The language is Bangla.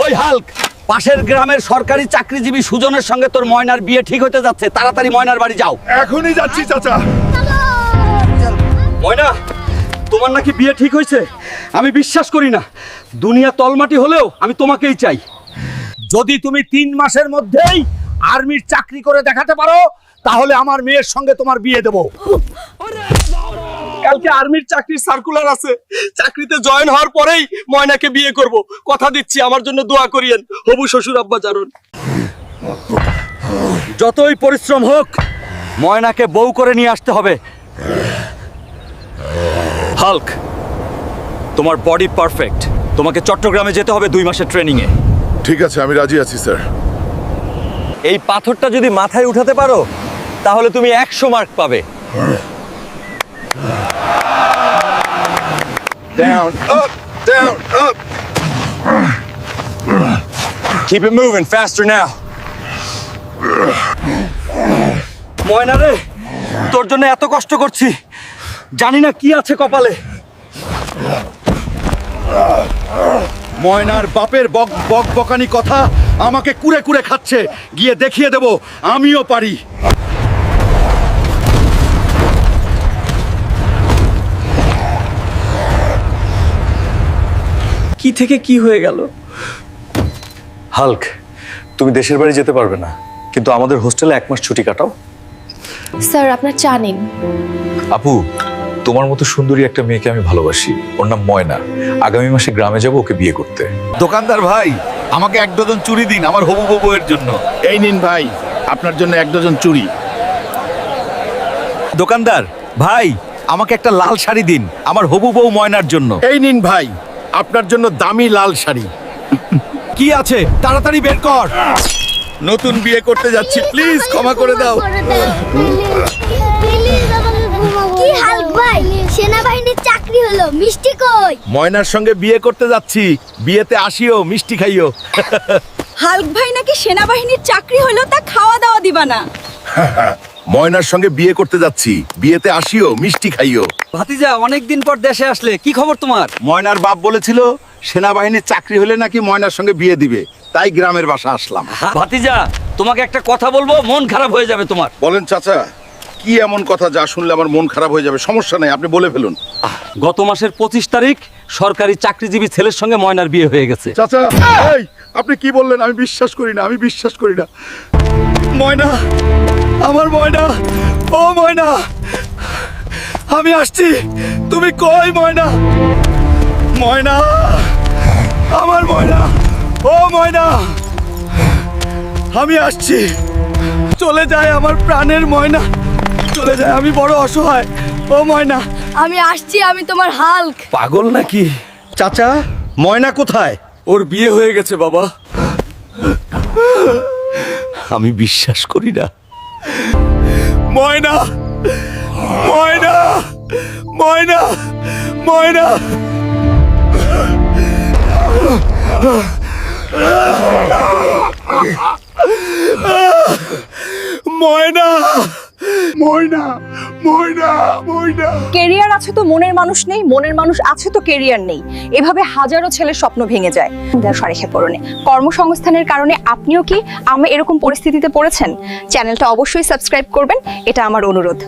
ওই হাল্ক, পাশের গ্রামের সরকারি চাকরিজীবী সুজনের সঙ্গে তোর ময়নার বিয়ে ঠিক হতে যাচ্ছে, তাড়াতাড়ি ময়নার বাড়ি যাও। এখনই যাচ্ছি চাচা। ময়না, তোমার নাকি বিয়ে ঠিক হয়েছে? আমি বিশ্বাস করি না। দুনিয়া তলমাটি হলেও আমি তোমাকেই চাই। যদি তুমি 3 মাসের মধ্যেই আর্মির চাকরি করে দেখাতে পারো, তাহলে আমার মেয়ের সঙ্গে তোমার বিয়ে দেব। কালকে আর্মির চাকরির সার্কুলার আছে, চাকরিতে জয়েন হওয়ার পরেই ময়নাকে বিয়ে করব। কথা দিচ্ছি, আমার জন্য দোয়া করিয়েন। হবু শ্বশুর আব্বা জারুন। যতই পরিশ্রম হোক, ময়নাকে বউ করে নিয়ে আসতে হবে। হাল্ক, তোমার বডি পারফেক্ট। তোমাকে চট্টগ্রামে যেতে হবে 2 মাসের ট্রেনিং এ। ঠিক আছে, আমি রাজি আছি স্যার। এই পাথরটা যদি মাথায় উঠাতে পারো, তাহলে তুমি 100 মার্ক পাবে। Down, up, down, up. Keep it moving, faster now. ময়না রে, তোর জন্য এত কষ্ট করছি, জানি না কি আছে কপালে। ময়নার বাপের বকবকানি কথা আমাকে কুরে কুরে খাচ্ছে। গিয়ে দেখিয়ে দেব আমিও পারি। কি থেকে কি হয়ে গেল? হাল্ক, তুমি দেশের বাড়ি যেতে পারবে না, কিন্তু আমাদের হোস্টেলে 1 মাস ছুটি কাটাও। স্যার আপনার চা নিন। আপু, তোমার মতো সুন্দরী একটা মেয়েকে আমি ভালোবাসি। ওর নাম ময়না। আগামী মাসে গ্রামে যাব ওকে বিয়ে করতে। দোকানদার ভাই, আমাকে 1 ডজন চুড়ি দিন আমার হবু বউয়ের জন্য। এই নিন ভাই, আপনার জন্য 1 ডজন চুড়ি। দোকানদার ভাই, আমাকে একটা লাল শাড়ি দিন আমার হবু বউ ময়নার জন্য। এই নিন ভাই, আপনার জন্য দামি লাল শাড়ি। কি আছে তাড়াতাড়ি বের কর। নতুন বিয়ে করতে যাচ্ছি, প্লিজ ক্ষমা করে দাও। কি হাল্ক ভাই, সেনাবাহিনীর চাকরি হলো, মিষ্টি কই? ময়নার সঙ্গে বিয়ে করতে যাচ্ছি, বিয়েতে আসিও, মিষ্টি খাইও। হাল্ক ভাই নাকি সেনাবাহিনীর চাকরি হলো, তা খাওয়া দাওয়া দিবা না? ময়নার সঙ্গে বিয়ে করতে যাচ্ছি, বিয়েতে আসিও, মিষ্টি খাইও। ভাতিজা, অনেকদিন পর দেশে আসলে, কি খবর তোমার? ময়নার বাপ বলেছিল সেনাবাহিনীর চাকরি হলে নাকি ময়নার সঙ্গে বিয়ে দিবে, তাই গ্রামের বাসা আসলাম। ভাতিজা, তোমাকে একটা কথা বলবো, মন খারাপ হয়ে যাবে তোমার। বলেন চাচা, কি এমন কথা যা শুনলে আমার মন খারাপ হয়ে যাবে? সমস্যা নেই, আপনি বলে ফেলুন। গত মাসের 25 তারিখ সরকারি চাকরিজীবী ছেলের সঙ্গে ময়নার বিয়ে হয়ে গেছে। চাচা, এই আপনি কি বললেন? আমি বিশ্বাস করি না, আমি বিশ্বাস করি না। ময়না, আমার ময়না, ও ময়না, আমি আসছি, তুমি কই ময়না? ময়না, আমার ময়না, ও ময়না, আমি আসছি। চলে যায় আমার প্রাণের ময়না, চলে যায়, আমি বড় অসহায়। ও ময়না, আমি আসছি, আমি তোমার হাল্ক। পাগল নাকি? চাচা, ময়না কোথায়? ওর বিয়ে হয়ে গেছে বাবা। আমি বিশ্বাস করি না। ময়না, ময়না, ময়না, ময়না, ময়না, ময়না, ময়না, ময়না। কেরিয়ার আছে তো মনের মানুষ নেই, মনের মানুষ আছে তো কেরিয়ার নেই। এভাবে হাজারো ছেলের স্বপ্ন ভেঙে যায়। সরেখে পড়নে কর্মসংস্থানের কারণে আপনিও কি আমি এরকম পরিস্থিতিতে পড়েছেন? চ্যানেলটা অবশ্যই সাবস্ক্রাইব করবেন, এটা আমার অনুরোধ।